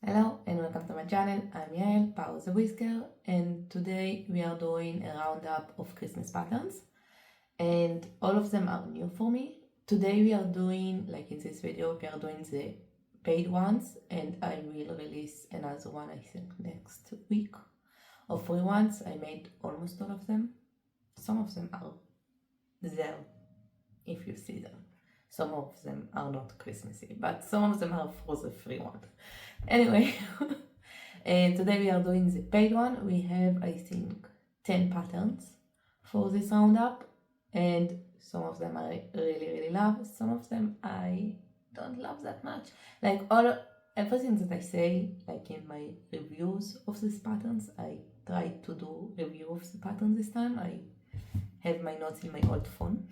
Hello and welcome to my channel. I'm Yael, Power the Whisker, and today we are doing a roundup of Christmas patterns, and all of them are new for me. Today we are doing, like in this video, we are doing the paid ones, and I will release another one I think next week of free ones. I made almost all of them. Some of them are there if you see them. Some of them are not Christmassy, but some of them are for the free one. Anyway, and today we are doing the paid one. We have, I think, 10 patterns for this roundup, and some of them I really love. Some of them I don't love that much. Like everything that I say, like in my reviews of these patterns, I tried to do review of the pattern this time. I have my notes in my old phone.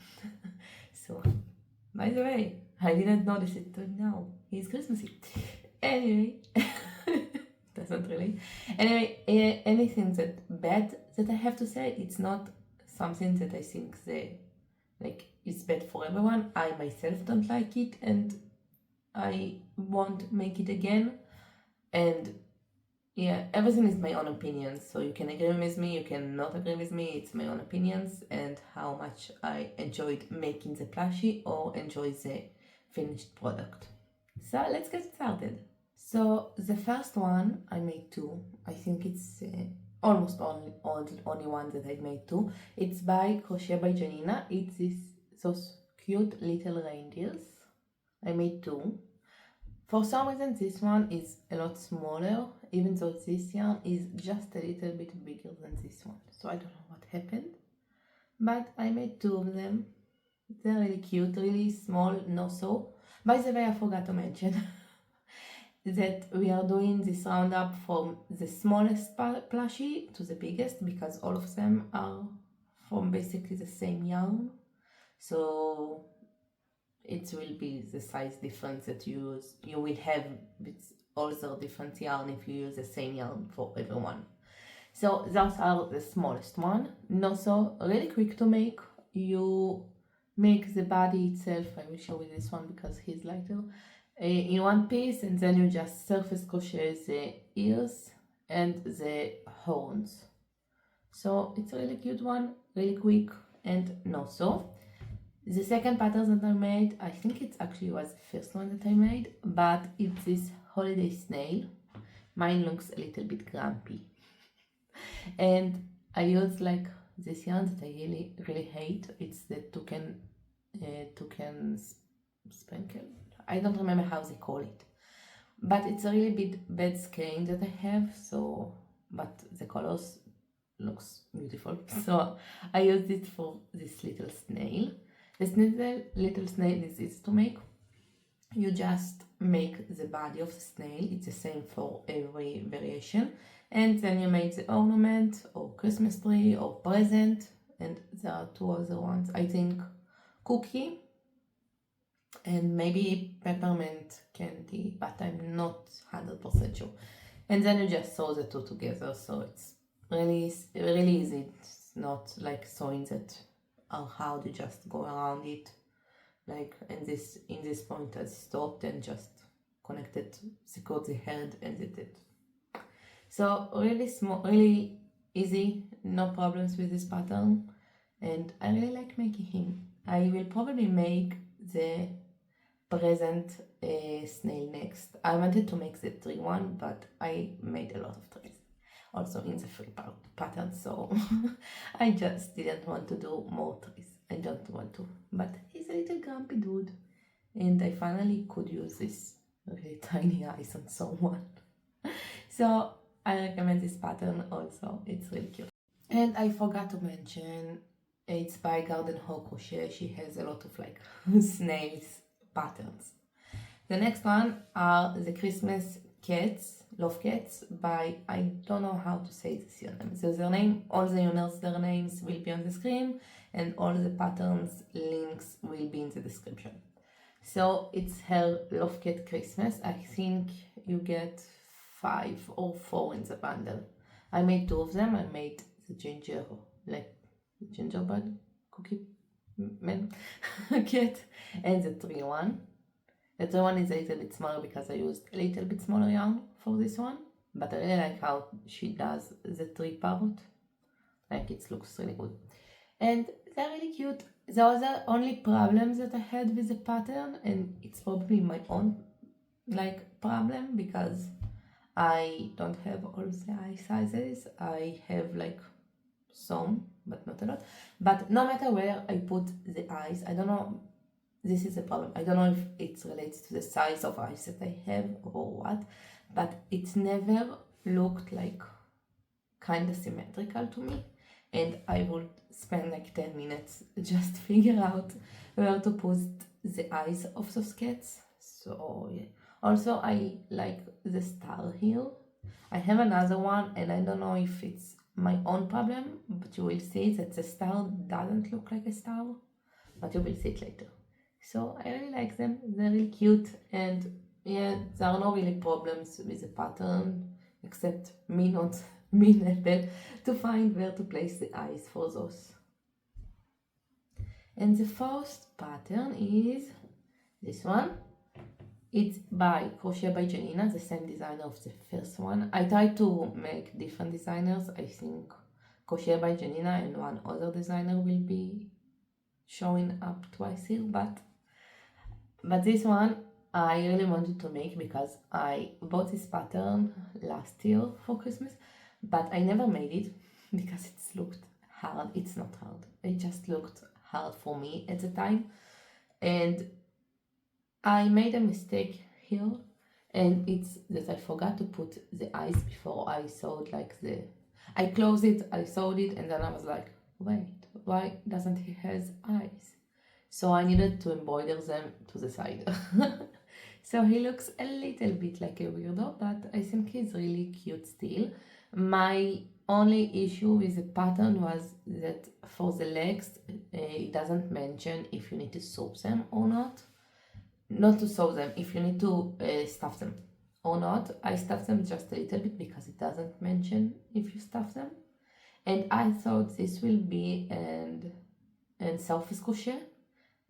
So, by the way, I didn't notice it till now. It's Christmassy. Anyway, doesn't really. Anyway, anything that bad that I have to say, it's not something that I think it's bad for everyone. I myself don't like it, and I won't make it again. And yeah, everything is my own opinion, so you can agree with me, you can not agree with me. It's my own opinions and how much I enjoyed making the plushie or enjoy the finished product. So let's get started. So the first one, I made two. I think it's almost only one that I made two. It's by Crochet by Janina. It's those cute little reindeers. I made two. For some reason this one is a lot smaller, even though this yarn is just a little bit bigger than this one. So I don't know what happened, but I made two of them. They're really cute, really small, no sew. By the way, I forgot to mention that we are doing this roundup from the smallest plushie to the biggest, because all of them are from basically the same yarn. So it will be the size difference that you use. You will have also different yarn if you use the same yarn for everyone. So those are the smallest one. And also really quick to make. You make the body itself. I will show you this one because he's lighter. In one piece, and then you just surface crochet the ears and the horns. So it's a really cute one, really quick and no sew. The second pattern that I made, I think it actually was the first one that I made, but it's this holiday snail. Mine looks a little bit grumpy. And I used like this yarn that I really hate. It's the toucan sprinkle. I don't remember how they call it. But it's a really bad skein that I have, so, but the colors looks beautiful. So I used it for this little snail. This little snail is easy to make. You just make the body of the snail. It's the same for every variation. And then you make the ornament or Christmas tree or present. And there are two other ones. I think cookie and maybe peppermint candy, but I'm not 100% sure. And then you just sew the two together. So it's really easy. It's not like sewing that how to just go around it, like in this point I stopped and just connected, secured the head, and did it. So really small, really easy, no problems with this pattern, and I really like making him. I will probably make the present snail next. I wanted to make the tree one, but I made a lot of trees also in the free pattern, so I just didn't want to do more trees. I don't want to, but he's a little grumpy dude, and I finally could use this really tiny eyes on someone. So I recommend this pattern also. It's really cute. And I forgot to mention, it's by Garden Hoe Crochet. She has a lot of like snails patterns. The next one are the Christmas cats, love cats, by, I don't know how to say this username. So their name, all the owners, their names will be on the screen, and all the patterns links will be in the description. So it's her love cat Christmas. I think you get 5 or 4 in the bundle. I made 2 of them. I made the gingerbread cookie man cat and the tree one. The other one is a little bit smaller because I used a little bit smaller yarn for this one, but I really like how she does the tree part. Like, it looks really good. And they're really cute. Those are only problems that I had with the pattern, and it's probably my own like problem because I don't have all the eye sizes. I have like some, but not a lot. But no matter where I put the eyes, I don't know, this is a problem. I don't know if it relates to the size of eyes that I have or what, but it's never looked like kind of symmetrical to me. And I would spend like 10 minutes just figure out where to put the eyes of those cats. So yeah. Also, I like the star here. I have another one, and I don't know if it's my own problem, but you will see that the star doesn't look like a star, but you will see it later. So I really like them. They're really cute, and yeah, there are no really problems with the pattern, except me not being able to find where to place the eyes for those. And the first pattern is this one. It's by Crochet by Janina, the same designer of the first one. I tried to make different designers. I think Crochet by Janina and one other designer will be showing up twice here, but this one I really wanted to make because I bought this pattern last year for Christmas, but I never made it because it looked hard. It's not hard. It just looked hard for me at the time, and I made a mistake here, and it's that I forgot to put the eyes before I sewed I closed it, I sewed it, and then I was like, wait, why doesn't he has eyes? So I needed to embroider them to the side. So he looks a little bit like a weirdo, but I think he's really cute still. My only issue with the pattern was that for the legs, it doesn't mention if you need to sew them or not. Not to sew them, if you need to stuff them or not. I stuffed them just a little bit because it doesn't mention if you stuff them. And I thought this will be an surface crochet,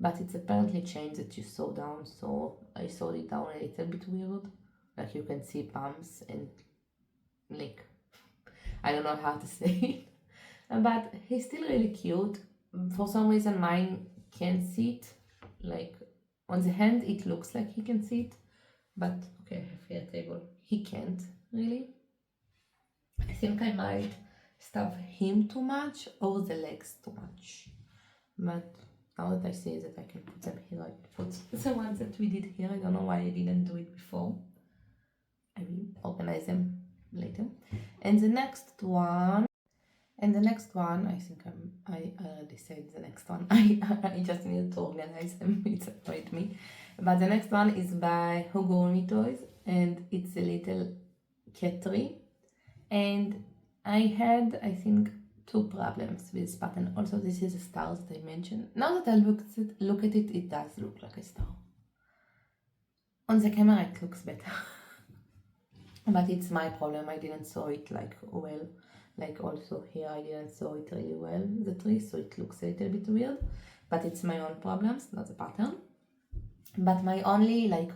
but it's apparently chain that you sew down, so I sewed it down a little bit weird. Like, you can see bumps and like, I don't know how to say it. But he's still really cute. For some reason mine can't see it. Like, on the hand it looks like he can see it, but okay, I have here a table. He can't really. I think I might stuff him too much or the legs too much. But now that I see that I can put them here, I put the ones that we did here. I don't know why I didn't do it before. I will organize them later. And the next one, I think I already said the next one. I just needed to organize them. It annoyed me. But the next one is by Amigurumi Toys, and it's a little cat tree. And I had, I think, 2 problems with this pattern. Also, this is a star that I mentioned. Now that I look at it, it does look like a star. On the camera, it looks better. But it's my problem. I didn't sew it like well. Like, also here I didn't sew it really well, the tree, so it looks a little bit weird. But it's my own problems, not the pattern. But my only like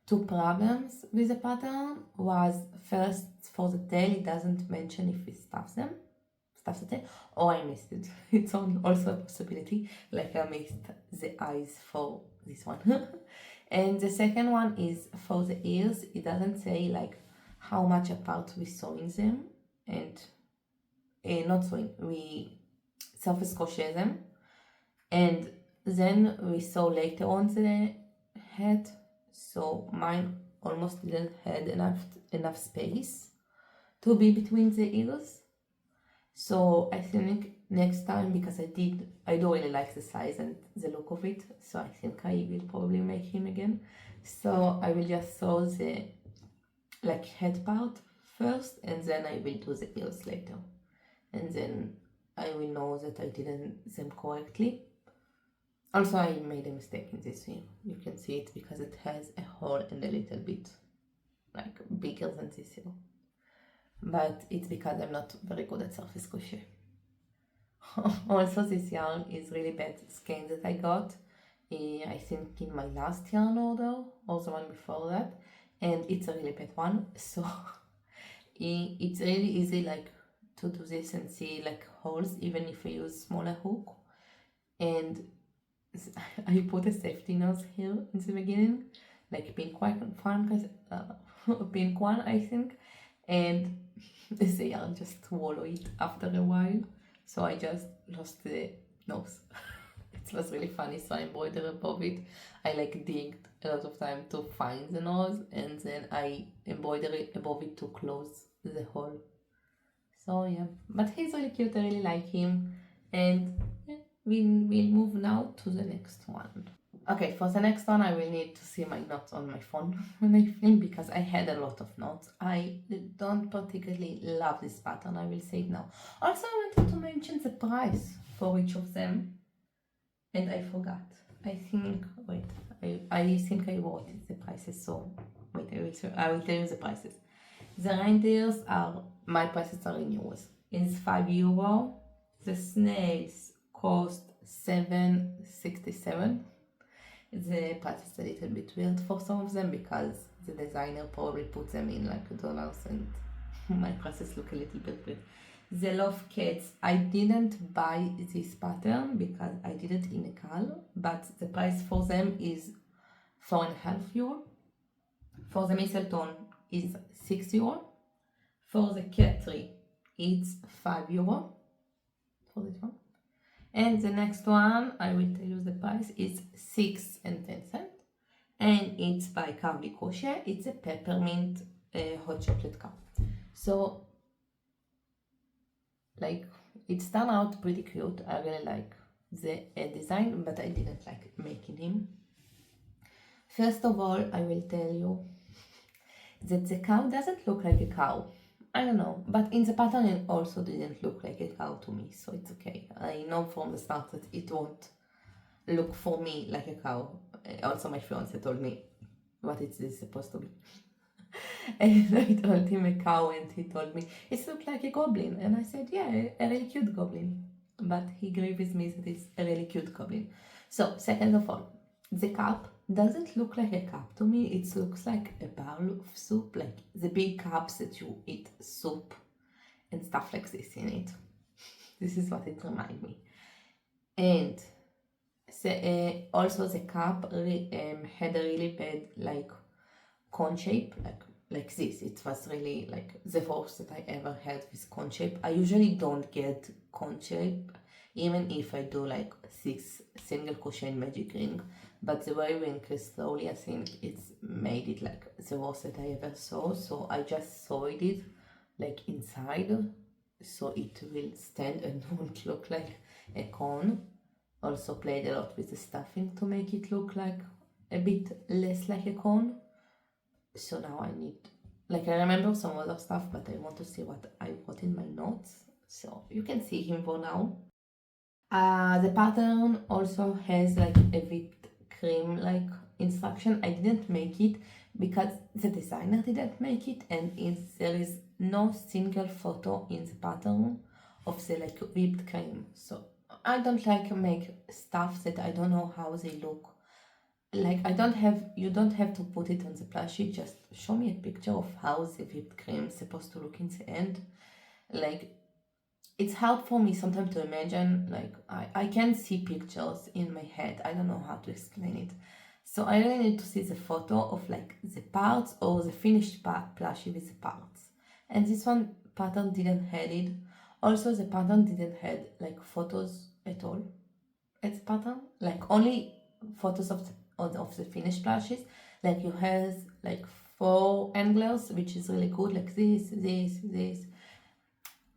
2 problems with the pattern was, first, for the tail, it doesn't mention if it stuffs the tail, or I missed it. It's also a possibility, like I missed the eyes for this one. And the second one is for the ears. It doesn't say like how much apart we sewing them, and not sewing, we surface crochet them, and then we sew later on the head. So mine almost didn't had enough space to be between the ears. So I think next time, because I do really like the size and the look of it, so I think I will probably make him again. So I will just sew the like head part first, and then I will do the ears later. And then I will know that I didn't them correctly. Also, I made a mistake in this here. You can see it because it has a hole and a little bit like bigger than this here. But it's because I'm not very good at surface crochet. Also, this yarn is really bad skein that I got, I think in my last yarn order or the one before that, and it's a really bad one. So it's really easy like to do this and see like holes even if I use smaller hook. And I put a safety nose here in the beginning, like pink one, pink one I think, and the yarn just swallow it after a while, so I just lost the nose. It was really funny, so I embroidered above it. I like digged a lot of time to find the nose, and then I embroidered it above it to close the hole. So yeah, but he's really cute, I really like him, and yeah, we'll move now to the next one. Okay, for the next one I will need to see my notes on my phone when I film, because I had a lot of notes. I don't particularly love this pattern, I will say it now. Also, I wanted to mention the price for each of them, and I forgot. I think, wait, I think I wrote the prices, so wait, I will tell you the prices. The reindeers are, my prices are in euros. It's €5. The snails cost $7.67. The price is a little bit weird for some of them because the designer probably put them in like dollars, and my prices look a little bit weird. The Love Cats, I didn't buy this pattern because I did it in a call, but the price for them is €4.50. For the mistletoe is €6. For the cat tree, it's €5 for this one. And the next one, I will tell you the price, is $6.10. And it's by Crochet. It's a peppermint hot chocolate cup. So, like, it turned out pretty cute. I really like the design, but I didn't like making him. First of all, I will tell you that the cow doesn't look like a cow. I don't know, but in the pattern it also didn't look like a cow to me, so it's okay. I know from the start that it won't look for me like a cow. Also, my fiance told me what it is supposed to be. And I told him a cow, and he told me it looks like a goblin. And I said, yeah, a really cute goblin. But he agreed with me that it's a really cute goblin. So, second of all, the cup doesn't look like a cup to me. It looks like a bowl of soup, like the big cups that you eat soup and stuff like this in it. This is what it reminds me. And also the cup had a really bad like cone shape, like this. It was really like the worst that I ever had with cone shape. I usually don't get cone shape, even if I do like 6 single crochet magic ring. But the way we increase slowly, I think it's made it like the worst that I ever saw. So I just sewed it like inside, so it will stand and won't look like a cone. Also played a lot with the stuffing to make it look like a bit less like a cone. So now I need, like, I remember some other stuff, but I want to see what I wrote in my notes. So you can see him for now. The pattern also has like a whipped cream like instruction. I didn't make it because the designer didn't make it, and there is no single photo in the pattern of the like whipped cream. So I don't like make stuff that I don't know how they look. Like you don't have to put it on the plushie, just show me a picture of how the whipped cream is supposed to look in the end. Like, it's hard for me sometimes to imagine, like I can see pictures in my head, I don't know how to explain it. So I really need to see the photo of like the parts or the finished plushie with the parts. And this one pattern didn't have it. Also, the pattern didn't have like photos at all. It's pattern, like only photos of the finished plushies. Like you have like 4 anglers, which is really good, like this.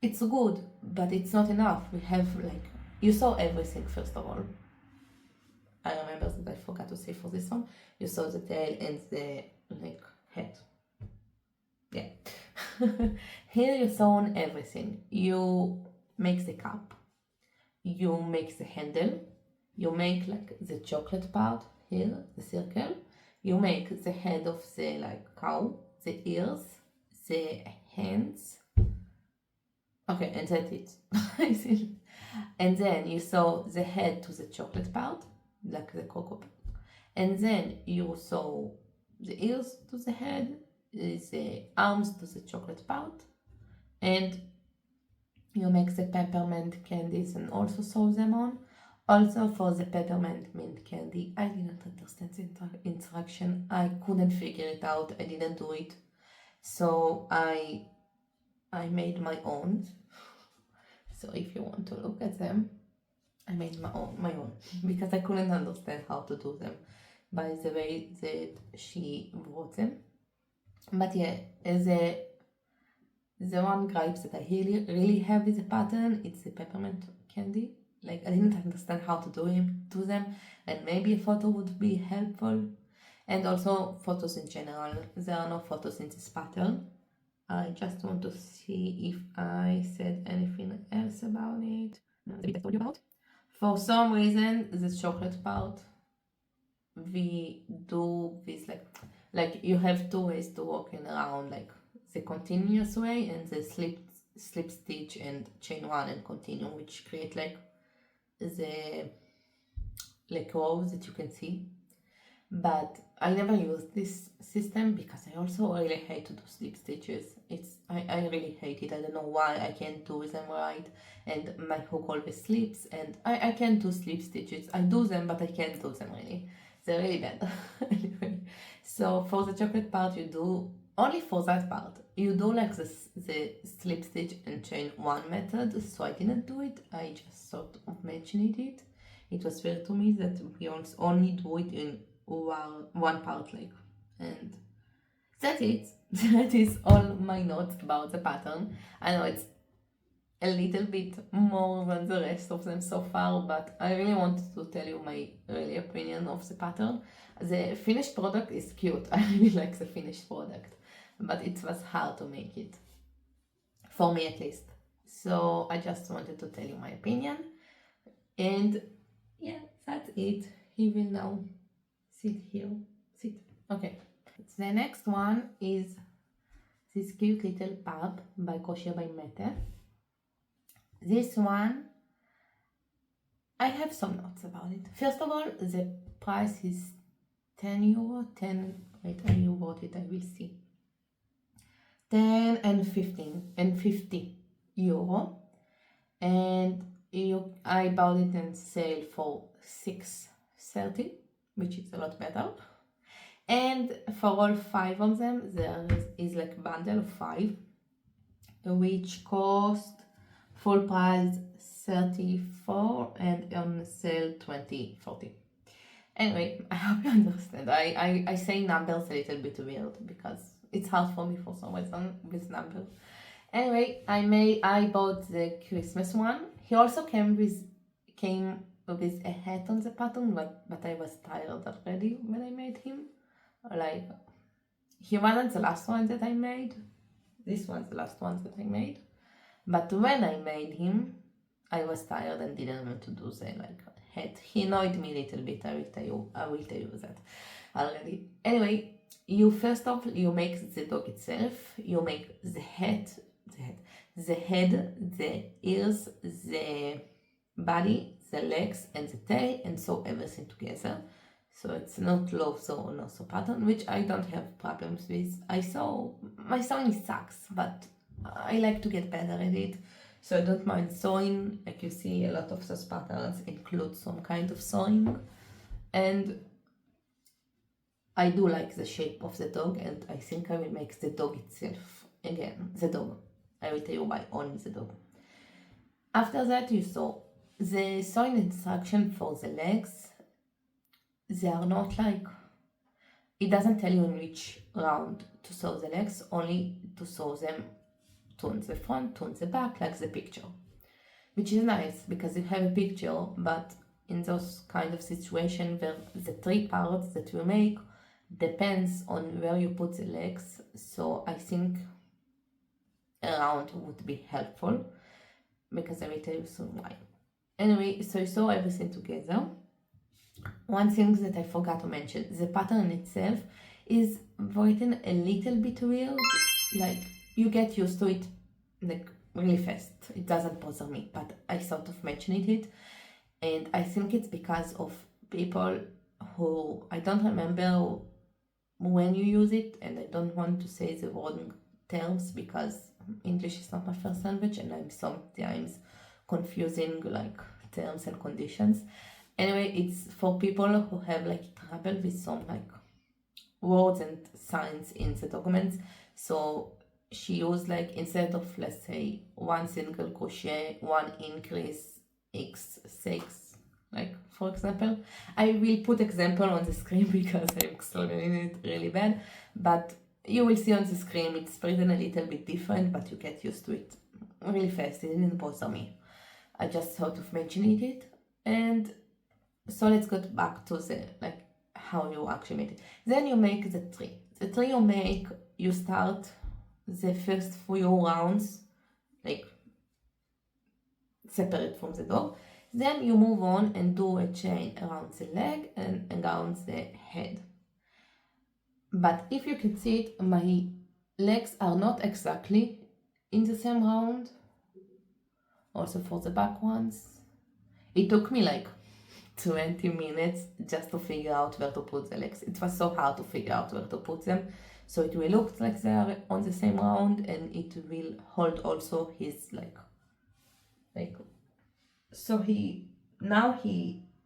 It's good, but it's not enough. We have like, you saw everything first of all. I remember that I forgot to say for this one. You saw the tail and the like head. Yeah. Here you saw on everything. You make the cup. You make the handle. You make like the chocolate part here, the circle. You make the head of the like cow, the ears, the hands. Okay, and that's it. And then you sew the head to the chocolate part, like the cocoa. And then you sew the ears to the head, the arms to the chocolate part, and you make the peppermint candies and also sew them on. Also for the peppermint mint candy, I didn't understand the instruction. I couldn't figure it out. I didn't do it. So I made my own. So if you want to look at them, I made my own because I couldn't understand how to do them by the way that she wrote them. But yeah, the one gripe that I really have with the pattern, it's the peppermint candy. Like, I didn't understand how to do them, and maybe a photo would be helpful. And also photos in general. There are no photos in this pattern. I just want to see if I said anything else about it. No, the bit I told you about. For some reason, the chocolate part, we do this like you have two ways to walking around, like the continuous way and the slip stitch and chain one and continue, which create like the rows that you can see. But I never use this system because I also really hate to do slip stitches. I really hate it. I don't know why I can't do them right, and my hook always slips, and I can't do slip stitches. I do them, but I can't do them really. They're really bad. Anyway, so for the chocolate part, you do only for that part. You do like the slip stitch and chain one method. So I didn't do it. I just sort of mentioned it. It was fair to me that we only do it in one part, like, and that's it. That is all my notes about the pattern. I know it's a little bit more than the rest of them so far, but I really wanted to tell you my really opinion of the pattern. The finished product is cute. I really like the finished product, but it was hard to make it, for me at least. So I just wanted to tell you my opinion, and yeah, that's it. He will now sit here. Sit. Okay. The next one is this cute little pub by Crochet by Mette. This one, I have some notes about it. First of all, the price is €10. Wait, I wrote it, I will see. 10 and 15 and €50. And I bought it in sale for $6.30, which is a lot better. And for all 5 of them, there is like a bundle of 5, which cost full price $34 and on sale $20.40. Anyway, I hope you understand. I say numbers a little bit weird because it's hard for me for some reason with numbers. Anyway, I bought the Christmas one. He also came with a hat on the pattern, but I was tired already when I made him. Like, he wasn't the last one that I made. This one's the last one that I made. But when I made him, I was tired and didn't want to do the hat. He annoyed me a little bit. I will tell you that already. Anyway, you make the dog itself. You make the head, the ears, the body, the legs, and the tail, and sew everything together. So it's not low sew or no sew pattern, which I don't have problems with. My sewing sucks, but I like to get better at it. So I don't mind sewing. Like you see, a lot of those patterns include some kind of sewing. And I do like the shape of the dog, and I think I will make the dog itself again. The dog. I will tell you why only the dog. After that, you sew. The sewing instruction for the legs, they are not like, it doesn't tell you in which round to sew the legs, only to sew them two on the front, two on the back, like the picture. Which is nice, because you have a picture, but in those kind of situations where the 3 parts that you make depends on where you put the legs, so I think a round would be helpful, because I will tell you soon why. Anyway, so you sew everything together. One thing that I forgot to mention, the pattern itself is written a little bit weird. Like, you get used to it like really fast. It doesn't bother me, but I sort of mentioned it, and I think it's because people who, I don't remember when you use it, and I don't want to say the wrong terms because English is not my first language and I'm sometimes confusing like terms and conditions. Anyway, it's for people who have like trouble with some like words and signs in the documents. So she used like, instead of, let's say, one single crochet, one increase, x6, like for example, I will put example on the screen because I'm explaining it really bad, but you will see on the screen it's written a little bit different, but you get used to it really fast. It didn't bother me. I just thought of mentioning it. And so let's go back to the like how you actually make it. Then you make the tree. The tree you make, you start the first few rounds like separate from the dog. Then you move on and do a chain around the leg and around the head. But if you can see it, my legs are not exactly in the same round. Also for the back ones. It took me like 20 minutes just to figure out where to put the legs. It was so hard to figure out where to put them. So it will look like they are on the same round, and it will hold also his like so he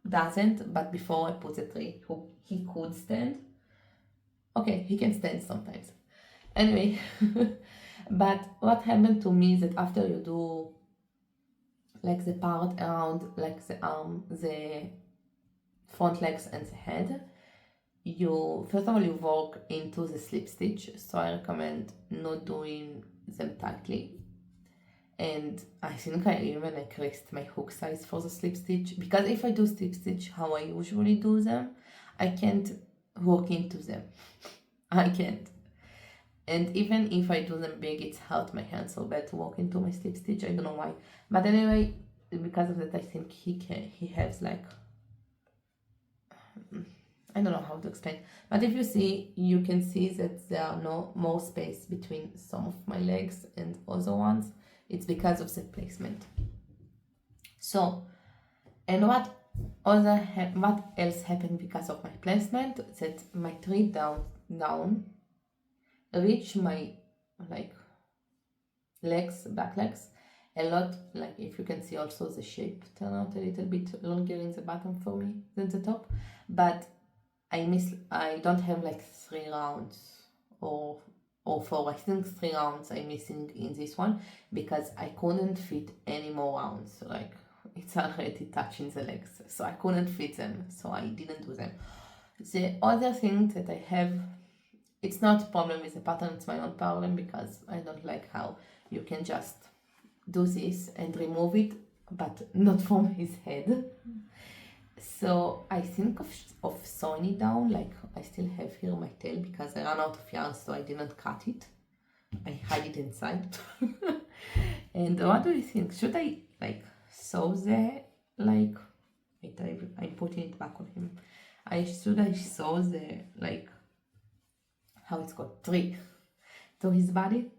doesn't, but before I put the tree he could stand. Okay, he can stand sometimes. Anyway, but what happened to me is that after you do like the part around like the arm, the front legs and the head, you first of all you work into the slip stitch. So I recommend not doing them tightly. And I think I even increased my hook size for the slip stitch, because if I do slip stitch how I usually do them, I can't work into them. I can't. And even if I do them big, it's hurt my hand so bad to walk into my slip stitch. I don't know why. But anyway, because of that, I think he has like, I don't know how to explain. But if you see, you can see that there are no more space between some of my legs and other ones. It's because of the placement. So, and what else happened because of my placement? That my tree down reach my like legs, back legs a lot. Like if you can see also the shape turn out a little bit longer in the bottom for me than the top, but I don't have like 3 rounds or 4. I think 3 rounds I'm missing in this one because I couldn't fit any more rounds. Like it's already touching the legs, so I couldn't fit them, so I didn't do them. The other thing that I have, it's not a problem with the pattern, it's my own problem, because I don't like how you can just do this and remove it, but not from his head. So I think of sewing it down. Like I still have here my tail because I ran out of yarn, so I didn't cut it. I hide it inside. And what do you think? Should I like sew the like? Wait, I'm putting it back on him. Should I sew the like? How it's called, tree to his body?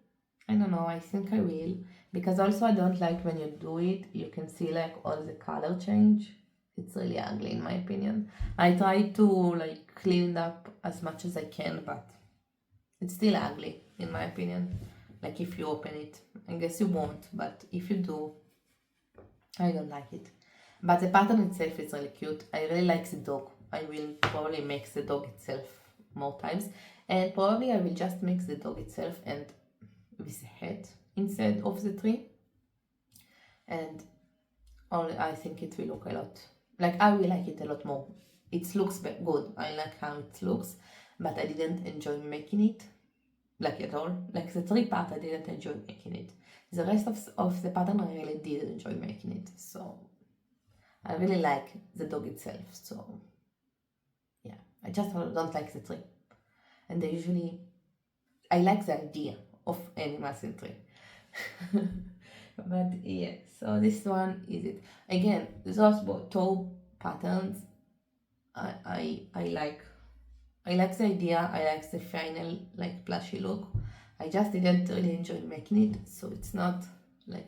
I don't know. I think I will, because also I don't like when you do it. You can see like all the color change. It's really ugly in my opinion. I try to like clean it up as much as I can, but it's still ugly in my opinion. Like if you open it, I guess you won't, but if you do, I don't like it. But the pattern itself is really cute. I really like the dog. I will probably make the dog itself more times, and probably I will just make the dog itself and with the head instead of the tree. And only I think it will look a lot, like I will like it a lot more. It looks good. I like how it looks, but I didn't enjoy making it like at all. Like the tree part, I didn't enjoy making it. The rest of the pattern, I really did enjoy making it. So I really like the dog itself. So yeah, I just don't like the tree. And I like the idea of animals in tree. But yeah, so this one is it. Again, those toe patterns, I like the idea. I like the final like plushie look. I just didn't really enjoy making it, so it's not like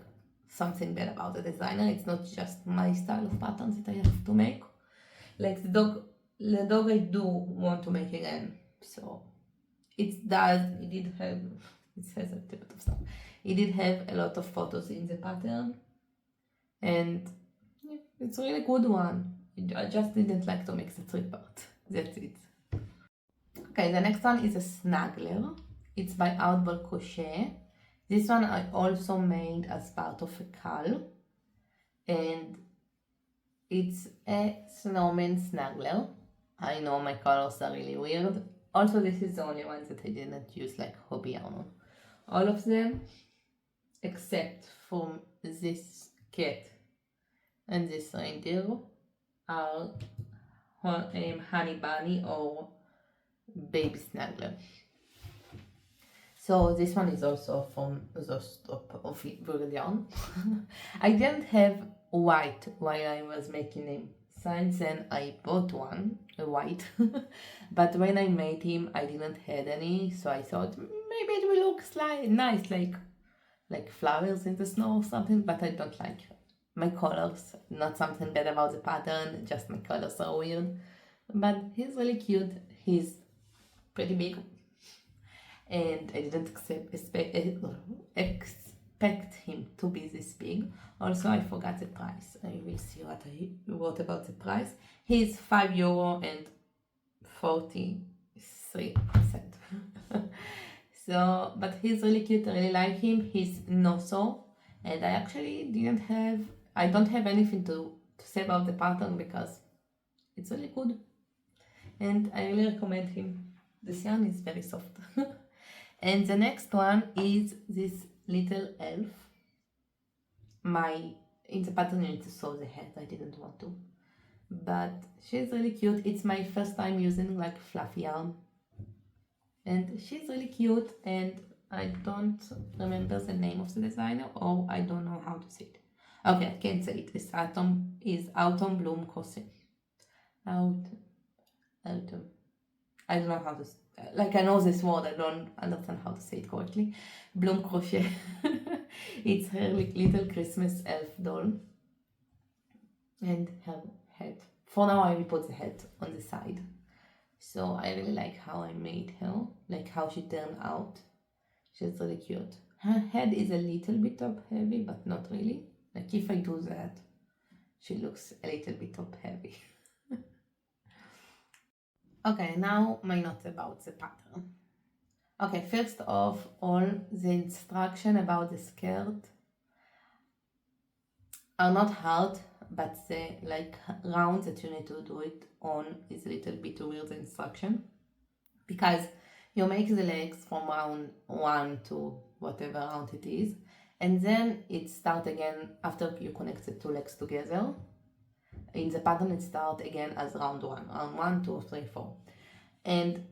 something bad about the designer. It's not just my style of patterns that I have to make. like the dog I do want to make again. So it did have, it says a bit of stuff. It did have a lot of photos in the pattern, and yeah, it's a really good one. I just didn't like to make the 3 part. That's it. Okay, the next one is a snuggler. It's by Outball Crochet. This one I also made as part of a cull, and it's a snowman snuggler. I know my colors are really weird. Also, this is the only one that I didn't use like Hobbii Yarn on. All of them, except from this cat and this reindeer, are honey bunny or baby snuggler. So this one is also from the stop of Hobbii Yarn. I didn't have white while I was making him. Since then I bought one, a white, but when I made him I didn't have any, so I thought maybe it will look nice, like flowers in the snow or something, but I don't like my colors. Not something bad about the pattern, just my colors are weird. But he's really cute. He's pretty big, and I didn't expect him to be this big. Also, I forgot the price. I will see what I wrote about the price. He's €5 and 43 cents. So, but he's really cute. I really like him. He's no-sew, and I don't have anything to say about the pattern because it's really good, and I really recommend him. This yarn is very soft. And the next one is this little elf. In the pattern you need to sew the head. I didn't want to, but she's really cute. It's my first time using like fluffy yarn, and she's really cute, and I don't remember the name of the designer, or I don't know how to say it. Okay, I can say it. It's Autumn Bloom Crochet. Autumn. I don't know how to, like, I know this word, I don't understand how to say it correctly. Bloom Crochet. It's her little Christmas elf doll. And her head. For now I will put the head on the side. So I really like how I made her, like how she turned out. She's really cute. Her head is a little bit top heavy, but not really. Like if I do that, she looks a little bit top heavy. Okay, now my notes about the pattern. Okay, first of all, the instruction about the skirt are not hard, but the like round that you need to do it on is a little bit weird, the instruction, because you make the legs from round 1 to whatever round it is, and then it starts again after you connect the 2 legs together. In the pattern it starts again as round 1, 2, 3, 4. And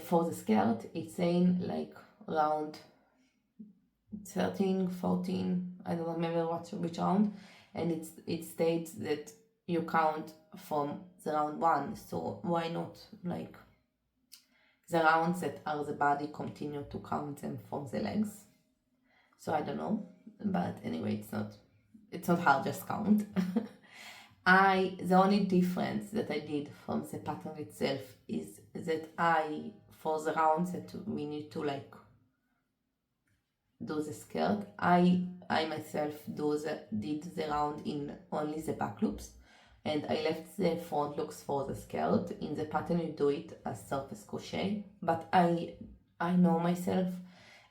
for the skirt, it's saying like round 13, 14, I don't remember which round, and it states that you count from the round 1, so why not like the rounds that are the body continue to count them from the legs? So I don't know, but anyway, it's not hard, just count. The only difference that I did from the pattern itself is that for the rounds that we need to like do the skirt, I myself did the round in only the back loops, and I left the front loops for the skirt. In the pattern you do it as surface crochet, but I know myself,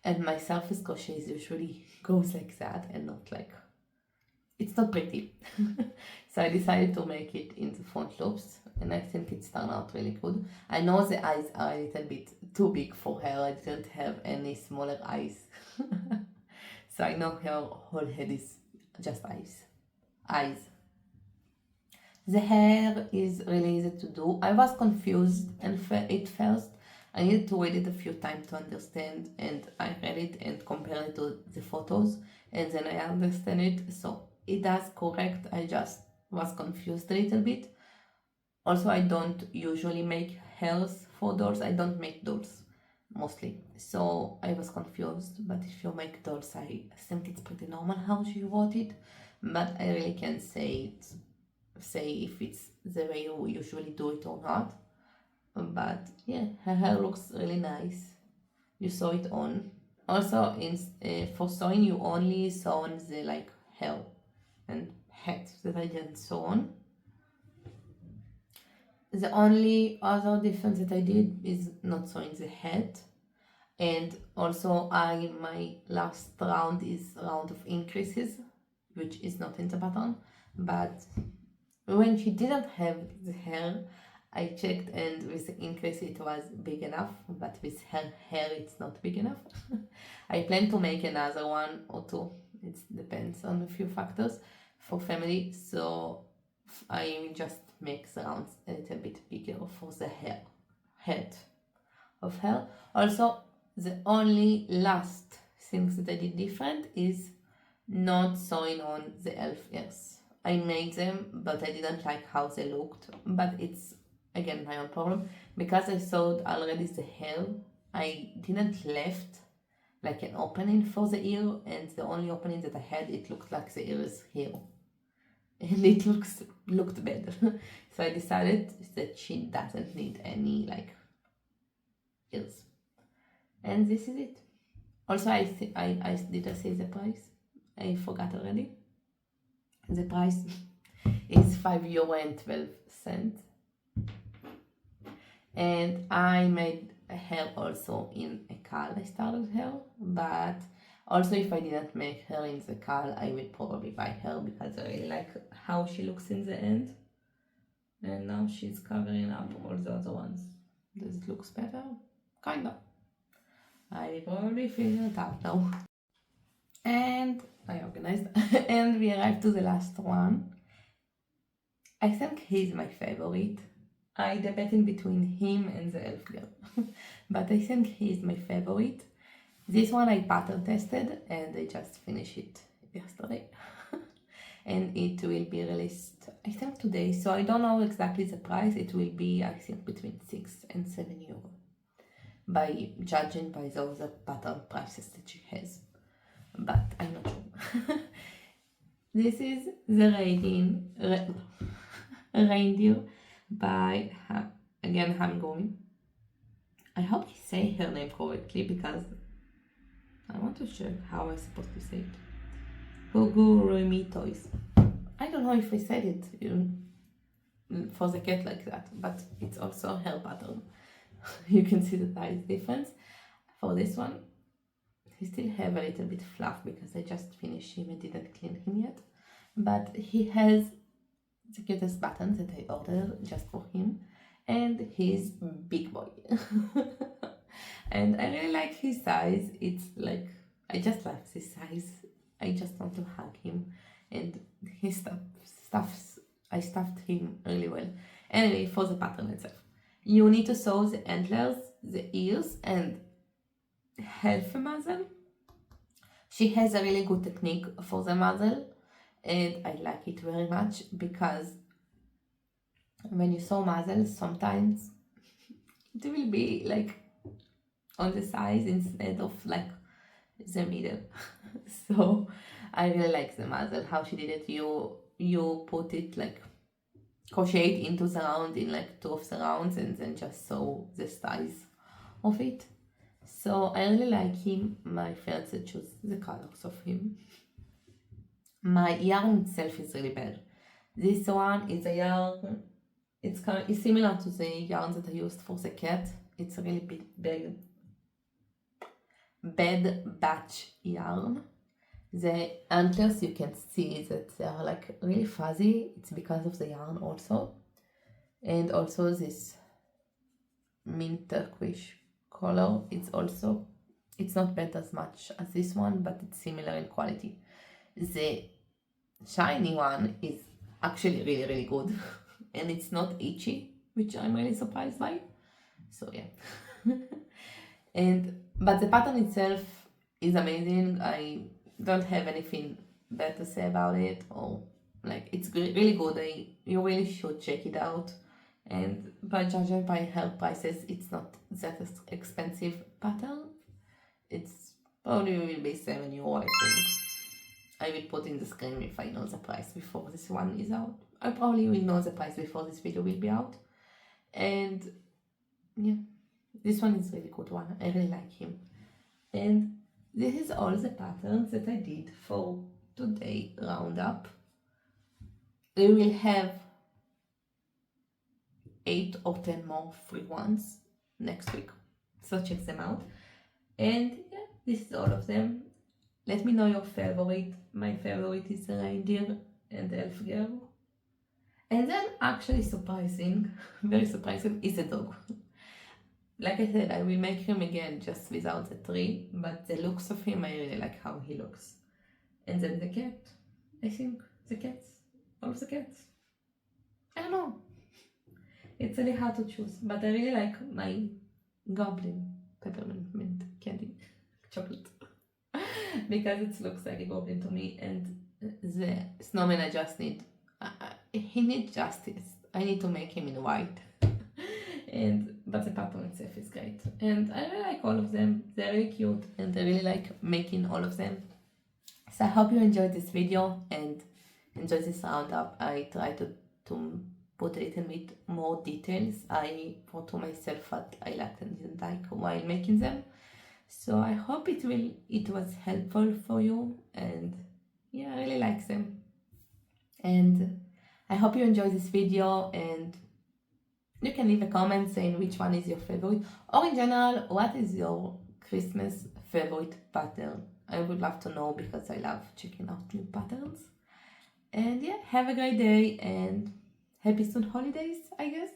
and my surface crochet usually goes like that and not like, it's not pretty. So I decided to make it in the front loops, and I think it's turned out really good. I know the eyes are a little bit too big for her. I didn't have any smaller eyes. So I know her whole head is just eyes. The hair is really easy to do. I was confused and at first. I needed to read it a few times to understand, and I read it and compared it to the photos, and then I understand it. So it does correct. I just was confused a little bit. Also, I don't usually make hairs for dolls. I don't make dolls mostly, so I was confused. But if you make dolls, I think it's pretty normal how she wrote it, but I really can't say it say if it's the way you usually do it or not. But yeah, her hair looks really nice. You sew it on. Also, for sewing, you only sew on the like hair and head that I didn't sew on. The only other difference that I did is not sewing the head. And also my last round is round of increases, which is not in the pattern. But when she didn't have the hair, I checked, and with the increase it was big enough, but with her hair it's not big enough. I plan to make another one or two. It depends on a few factors for family, so I will just make the rounds a little bit bigger for the head of her. Also, the only last things that I did different is not sewing on the elf ears. I made them, but I didn't like how they looked. But it's again my own problem, because I sewed already the hair. I didn't left like an opening for the ear, and the only opening that I had, it looked like the ear is here, and it looked bad. So I decided that she doesn't need any like ears, and this is it. Also, I did I say the price? I forgot already. The price is €5.12. And I made a hair also in a caul. I started her, but also if I didn't make her in the caul, I will probably buy her because I really like how she looks in the end. And now she's covering up all the other ones. Does it look better? Kinda. I will probably figure it out now. And I organized. And we arrived to the last one. I think he's my favorite. I debated between him and the elf girl, but I think he's my favorite. This one I pattern tested and I just finished it yesterday. And it will be released, I think, today. So I don't know exactly the price. It will be, I think, between €6 and €7, by judging by the other pattern prices that she has. But I'm not sure. This is the reindeer by again Amigurumi. I hope I say her name correctly because I want to check how I'm supposed to say it. Amigurumi toys. I don't know if I said it for the cat like that, but it's also her pattern. You can see the size difference. For this one, he still have a little bit fluff because I just finished him and didn't clean him yet. But he has the cutest buttons that I ordered just for him, and he's big boy. And I really like his size. It's like, I just love this size. I just want to hug him, and his I stuffed him really well. Anyway, for the pattern itself, you need to sew the antlers, the ears, and half a muzzle. She has a really good technique for the muzzle, and I like it very much because when you sew muzzles, sometimes it will be like on the sides instead of like the middle. So I really like the muzzle, how she did it. You put it like crochet it into the round in like 2 of the rounds and then just sew the size of it. So I really like him. My fiance chose the colors of him. My yarn itself is really bad. This one is a yarn, it's similar to the yarn that I used for the cat. It's a really bad batch yarn. The antlers, you can see that they are like really fuzzy. It's because of the yarn also. And also this mint turquoise color, it's not bad as much as this one, but it's similar in quality. The shiny one is actually really, really good. And it's not itchy, which I'm really surprised by. So yeah. But the pattern itself is amazing. I don't have anything bad to say about it, or like, it's really good. You really should check it out. And by judging by her prices, it's not that expensive pattern. It's probably will be €7, I think. I will put in the screen if I know the price before this one is out. I probably will know the price before this video will be out. And yeah, this one is really good one. I really like him. And this is all the patterns that I did for today roundup. We will have 8 or 10 more free ones next week, so check them out. And yeah, this is all of them. Let me know your favorite. My favorite is the reindeer and the elf girl. And then actually surprising, very surprising, is a dog. Like I said, I will make him again just without the tree, but the looks of him, I really like how he looks. And then the cat, I think the cats, all of the cats. I don't know. It's really hard to choose, but I really like my goblin peppermint mint candy chocolate because it looks like a goblin to me. And the snowman, I just need, he needs justice. I need to make him in white. But the pattern itself is great, and I really like all of them. They're really cute, and I really like making all of them. So I hope you enjoyed this video and enjoyed this roundup. I try to put a little bit more details. I thought to myself what I liked and didn't like while making them. So I hope it was helpful for you, and yeah, I really like them. And I hope you enjoyed this video, and you can leave a comment saying which one is your favorite, or in general, what is your Christmas favorite pattern. I would love to know because I love checking out new patterns. And yeah, have a great day and happy soon holidays, I guess.